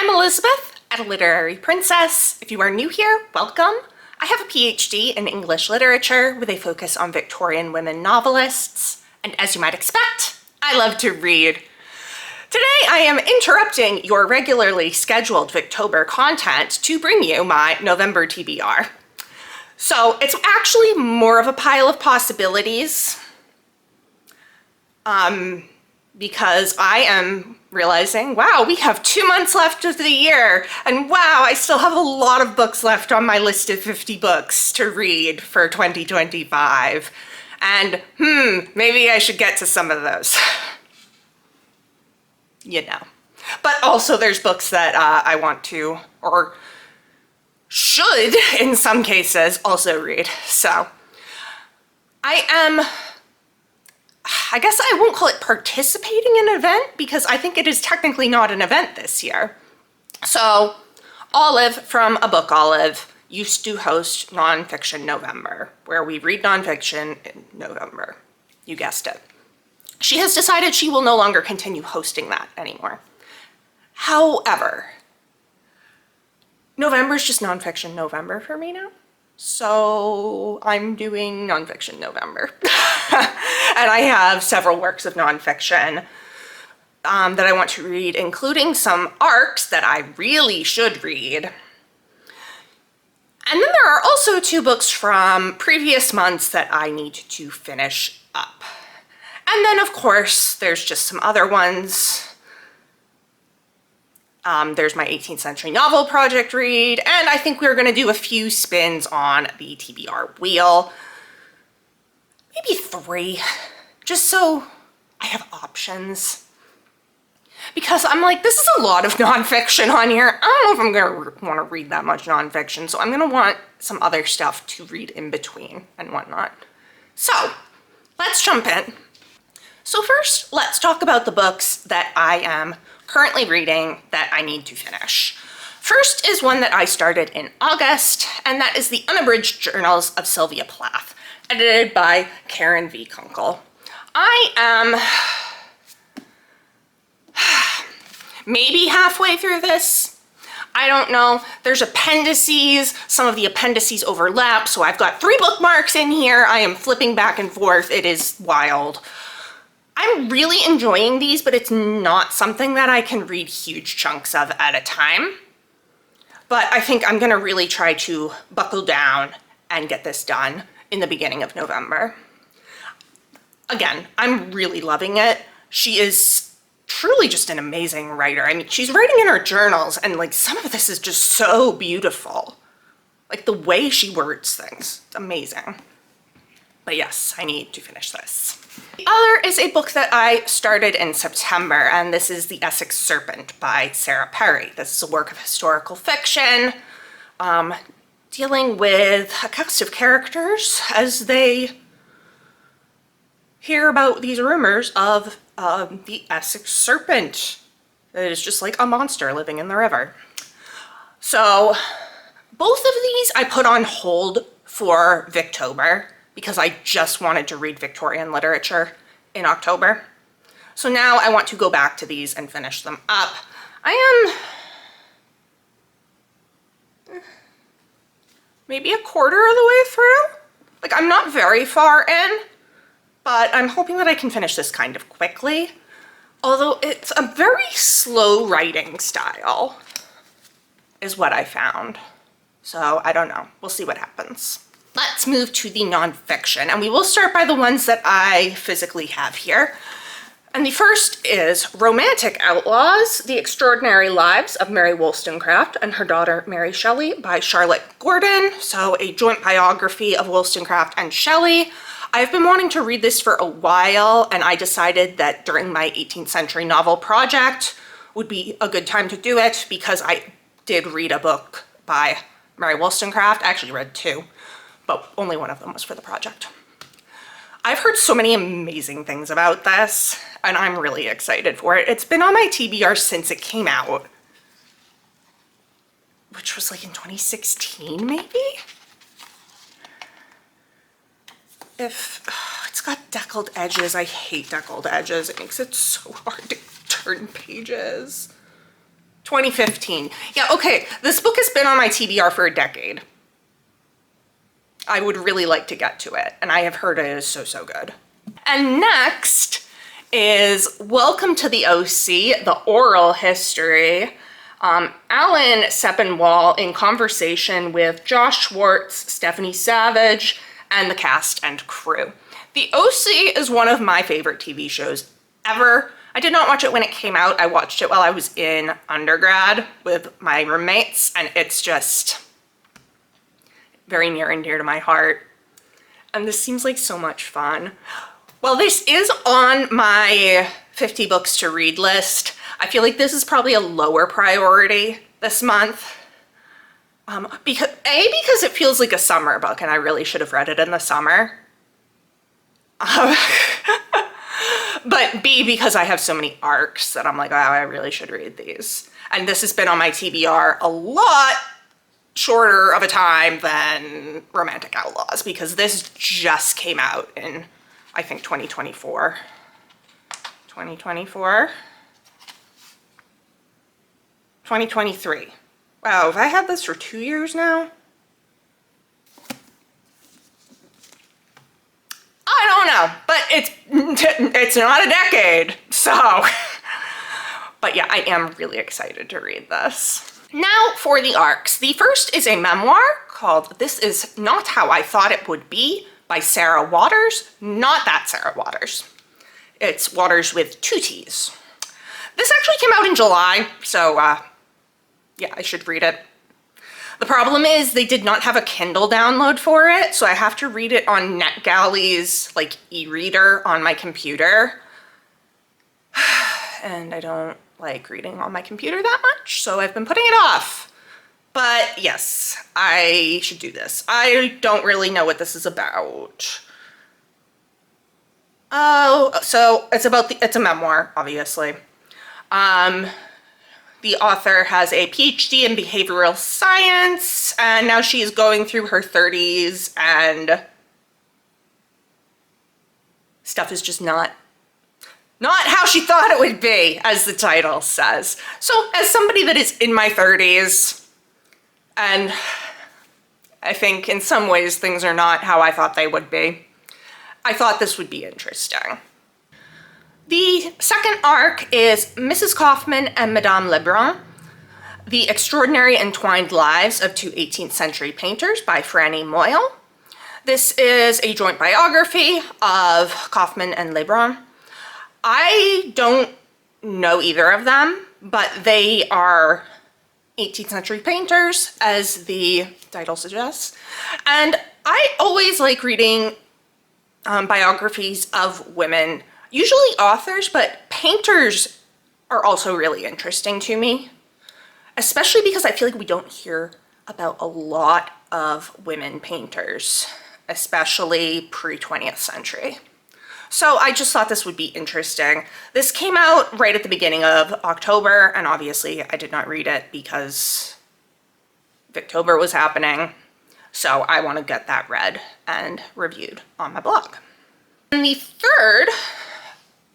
I'm Elizabeth at A Literary Princess. If you are new here, welcome. I have a PhD in English literature with a focus on Victorian women novelists, and as you might expect, I love to read. Today I am interrupting your regularly scheduled Victober content to bring you my November TBR. So it's actually more of a pile of possibilities because I am realizing, wow, we have 2 months left of the year, and wow, I still have a lot of books left on my list of 50 books to read for 2025. And maybe I should get to some of those. You know. But also there's books that I want to, or should in some cases, also read. So I guess I won't call it participating in an event because I think it is technically not an event this year. So Olive from A Book Olive used to host Nonfiction November, where we read nonfiction in November. You guessed it. She has decided she will no longer continue hosting that anymore. However, November is just Nonfiction November for me now. So I'm doing Nonfiction November. And I have several works of nonfiction that I want to read, including some arcs that I really should read. And then there are also 2 books from previous months that I need to finish up. And then, of course, there's just some other ones. There's my 18th century novel project read, and I think we're going to do a few spins on the TBR wheel. Maybe 3, just so I have options. Because I'm like, this is a lot of nonfiction on here. I don't know if I'm going to want to read that much nonfiction, so I'm going to want some other stuff to read in between and whatnot. So, let's jump in. So first, let's talk about the books that I am currently reading that I need to finish. First is one that I started in August, and that is The Unabridged Journals of Sylvia Plath, edited by Karen V. Kunkel. I am maybe halfway through this. I don't know. There's appendices. Some of the appendices overlap, so I've got 3 bookmarks in here. I am flipping back and forth. It is wild. I'm really enjoying these, but it's not something that I can read huge chunks of at a time. But I think I'm gonna really try to buckle down and get this done in the beginning of November. Again, I'm really loving it. She is truly just an amazing writer. I mean, she's writing in her journals, and like some of this is just so beautiful. Like the way she words things, it's amazing. But yes, I need to finish this. The other is a book that I started in September, and this is The Essex Serpent by Sarah Perry. This is a work of historical fiction, dealing with a cast of characters as they hear about these rumors of the Essex Serpent. It is just like a monster living in the river. So both of these I put on hold for Victober, because I just wanted to read Victorian literature in October. So now I want to go back to these and finish them up. I am maybe a quarter of the way through. Like, I'm not very far in, but I'm hoping that I can finish this kind of quickly. Although it's a very slow writing style, is what I found. So I don't know, we'll see what happens. Let's move to the nonfiction, and we will start by the ones that I physically have here. And the first is Romantic Outlaws, The Extraordinary Lives of Mary Wollstonecraft and Her Daughter Mary Shelley by Charlotte Gordon. So a joint biography of Wollstonecraft and Shelley. I've been wanting to read this for a while, and I decided that during my 18th century novel project would be a good time to do it because I did read a book by Mary Wollstonecraft. I actually read 2. But only one of them was for the project. I've heard so many amazing things about this, and I'm really excited for it. It's been on my TBR since it came out, which was like in 2016, maybe? It's got deckled edges. I hate deckled edges. It makes it so hard to turn pages. 2015. Yeah, okay, this book has been on my TBR for a decade. I would really like to get to it, and I have heard it is so, so good. And next is Welcome to the OC, the oral history. Alan Sepinwall in conversation with Josh Schwartz, Stephanie Savage, and the cast and crew. The OC is one of my favorite TV shows ever. I did not watch it when it came out. I watched it while I was in undergrad with my roommates, and it's just very near and dear to my heart. And this seems like so much fun. Well, this is on my 50 books to read list. I feel like this is probably a lower priority this month. Because it feels like a summer book and I really should have read it in the summer. But B, because I have so many arcs that I'm like, oh, I really should read these. And this has been on my TBR a lot shorter of a time than Romantic Outlaws, because this just came out in, I think, 2024. 2023. Wow, have I had this for 2 years now? I don't know, but it's not a decade, so. But yeah, I am really excited to read this. Now for the arcs. The first is a memoir called This Is Not How I Thought It Would Be by Sarah Waters. Not that Sarah Waters. It's Waters with 2 T's. This actually came out in July, so yeah, I should read it. The problem is they did not have a Kindle download for it, so I have to read it on NetGalley's like e-reader on my computer. And I don't like reading on my computer that much, so I've been putting it off. But yes, I should do this. I don't really know what this is about. Oh, so it's a memoir, obviously. The author has a PhD in behavioral science, and now she is going through her 30s, and stuff is just not how she thought it would be, as the title says. So as somebody that is in my 30s, and I think in some ways things are not how I thought they would be, I thought this would be interesting. The second arc is Mrs. Kaufman and Madame Lebrun, The Extraordinary Entwined Lives of Two 18th Century Painters by Franny Moyle. This is a joint biography of Kaufman and Lebrun. I don't know either of them, but they are 18th century painters, as the title suggests. And I always like reading biographies of women, usually authors, but painters are also really interesting to me, especially because I feel like we don't hear about a lot of women painters, especially pre-20th century. So I just thought this would be interesting. This came out right at the beginning of October, and obviously I did not read it because Victober was happening. So I want to get that read and reviewed on my blog. And the third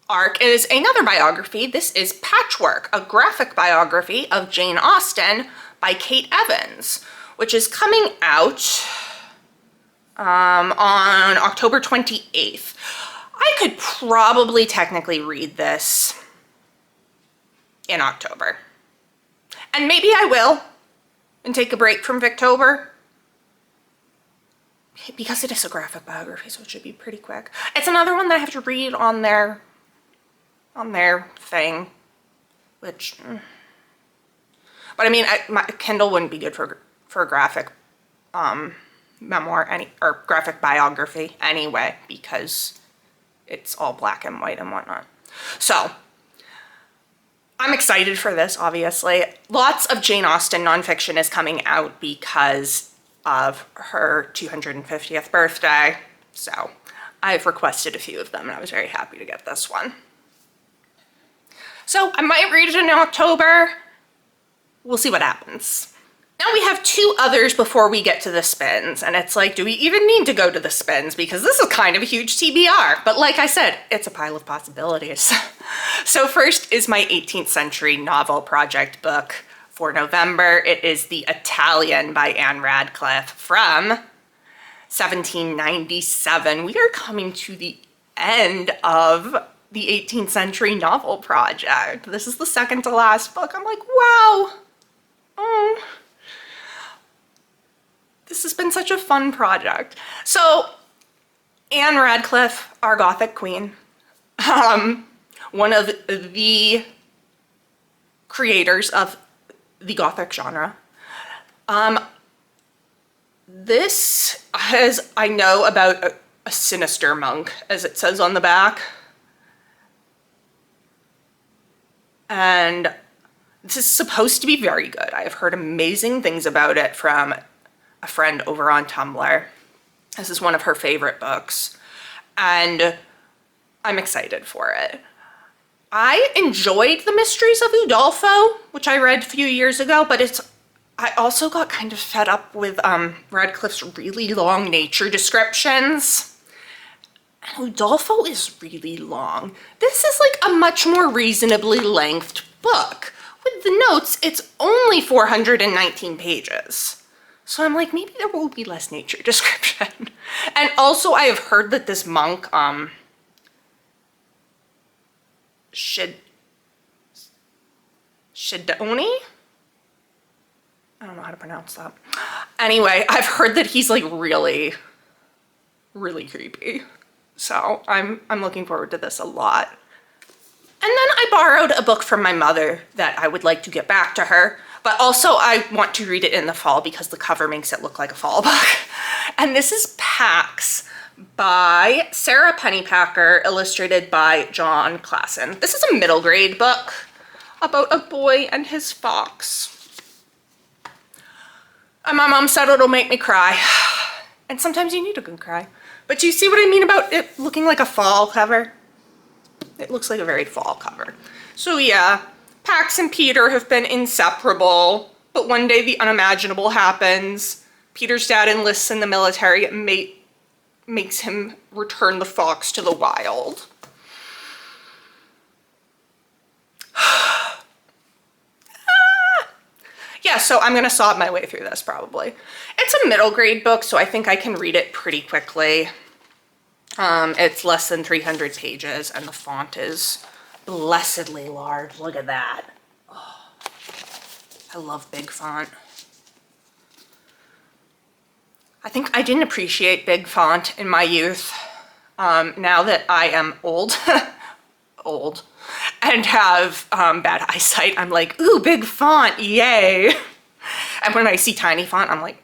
arc is another biography. This is Patchwork, a graphic biography of Jane Austen by Kate Evans, which is coming out on October 28th. I could probably technically read this in October. And maybe I will, and take a break from Victober, because it is a graphic biography, so it should be pretty quick. It's another one that I have to read on their thing, which, but I mean, my Kindle wouldn't be good for a graphic memoir or graphic biography anyway, because it's all black and white and whatnot. So I'm excited for this, obviously. Lots of Jane Austen nonfiction is coming out because of her 250th birthday. So I've requested a few of them, and I was very happy to get this one. So I might read it in October. We'll see what happens. Now we have two others before we get to the spins, and it's like, do we even need to go to the spins? Because this is kind of a huge TBR, but like I said, it's a pile of possibilities. So first is my 18th century novel project book for November. It is The Italian by Anne Radcliffe from 1797. We are coming to the end of the 18th century novel project. This is the second to last book. I'm like, wow. Oh. This has been such a fun project. So, Anne Radcliffe, our Gothic queen, one of the creators of the Gothic genre. This has, I know about a sinister monk, as it says on the back. And this is supposed to be very good. I have heard amazing things about it from a friend over on Tumblr. This is one of her favorite books, and I'm excited for it. I enjoyed The Mysteries of Udolpho, which I read a few years ago, but I also got kind of fed up with Radcliffe's really long nature descriptions. And Udolpho is really long. This is like a much more reasonably lengthed book. With the notes, it's only 419 pages. So I'm like, maybe there will be less nature description. And also I have heard that this monk, Shidoni? I don't know how to pronounce that. Anyway, I've heard that he's like really, really creepy. So I'm looking forward to this a lot. And then I borrowed a book from my mother that I would like to get back to her, but also I want to read it in the fall because the cover makes it look like a fall book. And this is Pax by Sarah Pennypacker, illustrated by John Klassen. This is a middle grade book about a boy and his fox. And my mom said it'll make me cry. And sometimes you need a good cry. But do you see what I mean about it looking like a fall cover? It looks like a very fall cover. So yeah, Pax and Peter have been inseparable, but one day the unimaginable happens. Peter's dad enlists in the military and makes him return the fox to the wild. Yeah, so I'm gonna sob my way through this probably. It's a middle grade book, so I think I can read it pretty quickly. It's less than 300 pages and the font is blessedly large. Look at that. Oh, I love big font. I think I didn't appreciate big font in my youth. Now that I am old, and have bad eyesight, I'm like, ooh, big font, yay. And when I see tiny font, I'm like,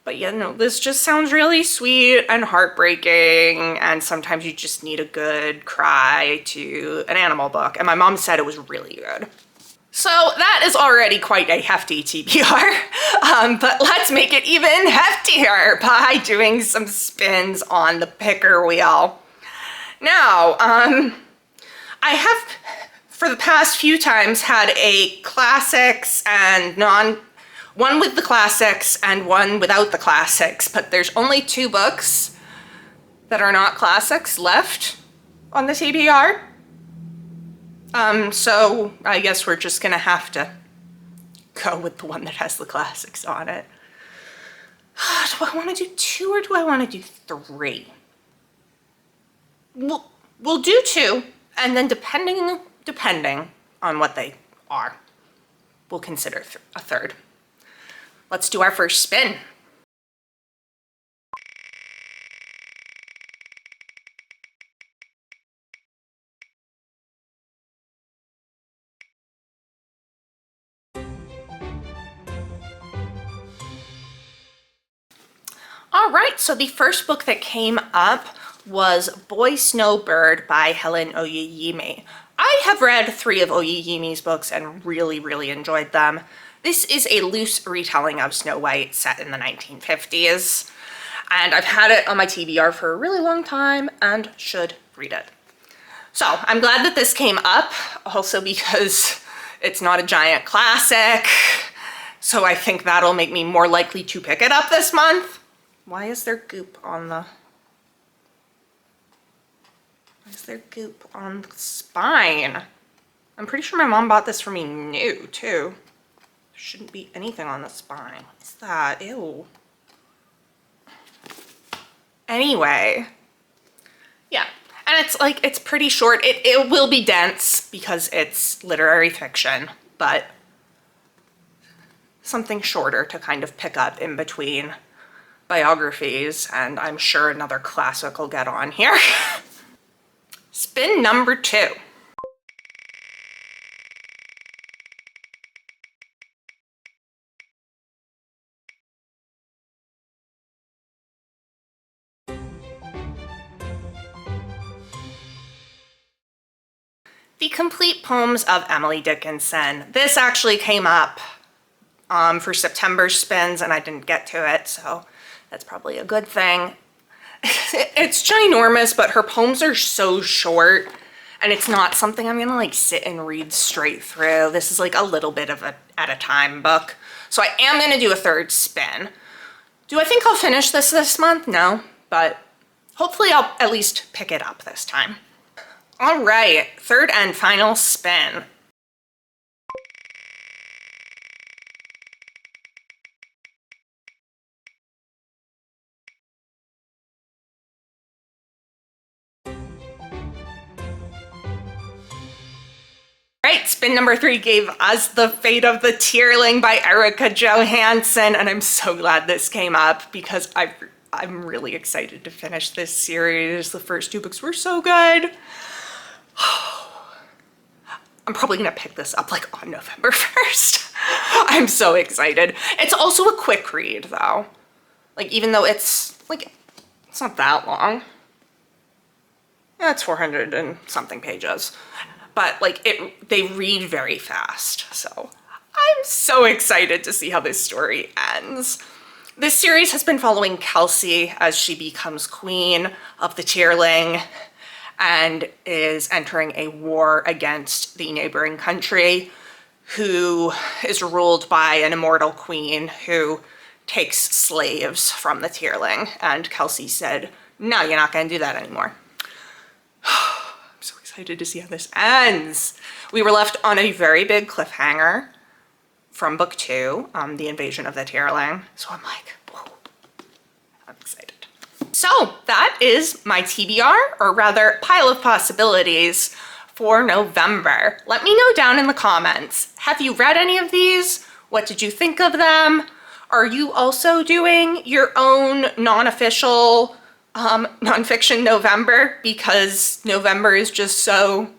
but yeah, no, this just sounds really sweet and heartbreaking, and sometimes you just need a good cry to an animal book, and my mom said it was really good. So that is already quite a hefty TBR, but let's make it even heftier by doing some spins on the picker wheel. Now, I have, for the past few times, had a classics and one with the classics and one without the classics, but there's only 2 books that are not classics left on the TBR. So I guess we're just gonna have to go with the one that has the classics on it. Do I want to do 2 or do I want to do 3? We'll do 2, and then depending on what they are, we'll consider a 3rd. Let's do our first spin. All right, so the first book that came up was Boy Snowbird by Helen Oyeyemi. I have read 3 of Oyeyemi's books and really, really enjoyed them. This is a loose retelling of Snow White set in the 1950s, and I've had it on my TBR for a really long time and should read it. So I'm glad that this came up, also because it's not a giant classic, So I think that'll make me more likely to pick it up this month. Why is there goop on the spine? I'm pretty sure my mom bought this for me new too. There shouldn't be anything on the spine. What's that? Ew. Anyway, yeah. And it's like, it's pretty short. It will be dense because it's literary fiction, but something shorter to kind of pick up in between biographies, and I'm sure another classic will get on here. Spin number 2. The Complete Poems of Emily Dickinson. This actually came up for September spins and I didn't get to it, so that's probably a good thing. It's ginormous, but her poems are so short and it's not something I'm gonna like sit and read straight through. This is like a little bit of a at a time book. So I am gonna do a third spin. Do I think I'll finish this month? No, but hopefully I'll at least pick it up this time. All right, third and final spin. Right, spin number 3 gave us The Fate of the Tierling by Erica Johansson, and I'm so glad this came up because I'm really excited to finish this series. The first 2 books were so good. I'm probably gonna pick this up like on November 1st. I'm so excited. It's also a quick read though. Like even though it's like, it's not that long. Yeah, it's 400 and something pages. But like they read very fast. So I'm so excited to see how this story ends. This series has been following Kelsey as she becomes queen of the Tierling and is entering a war against the neighboring country, who is ruled by an immortal queen who takes slaves from the Tierling. And Kelsey said, no, you're not gonna do that anymore. I'm so excited to see how this ends. We were left on a very big cliffhanger from book 2, the invasion of the Tierling. So I'm like, whoa, I'm excited. So that is my TBR, or rather pile of possibilities for November. Let me know down in the comments. Have you read any of these? What did you think of them? Are you also doing your own non-official Nonfiction November, because November is just so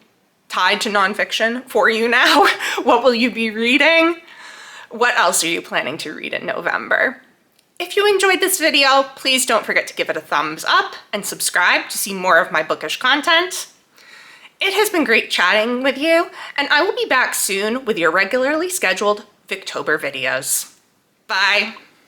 tied to nonfiction for you now? What will you be reading? What else are you planning to read in November? If you enjoyed this video, please don't forget to give it a thumbs up and subscribe to see more of my bookish content. It has been great chatting with you, and I will be back soon with your regularly scheduled Victober videos. Bye.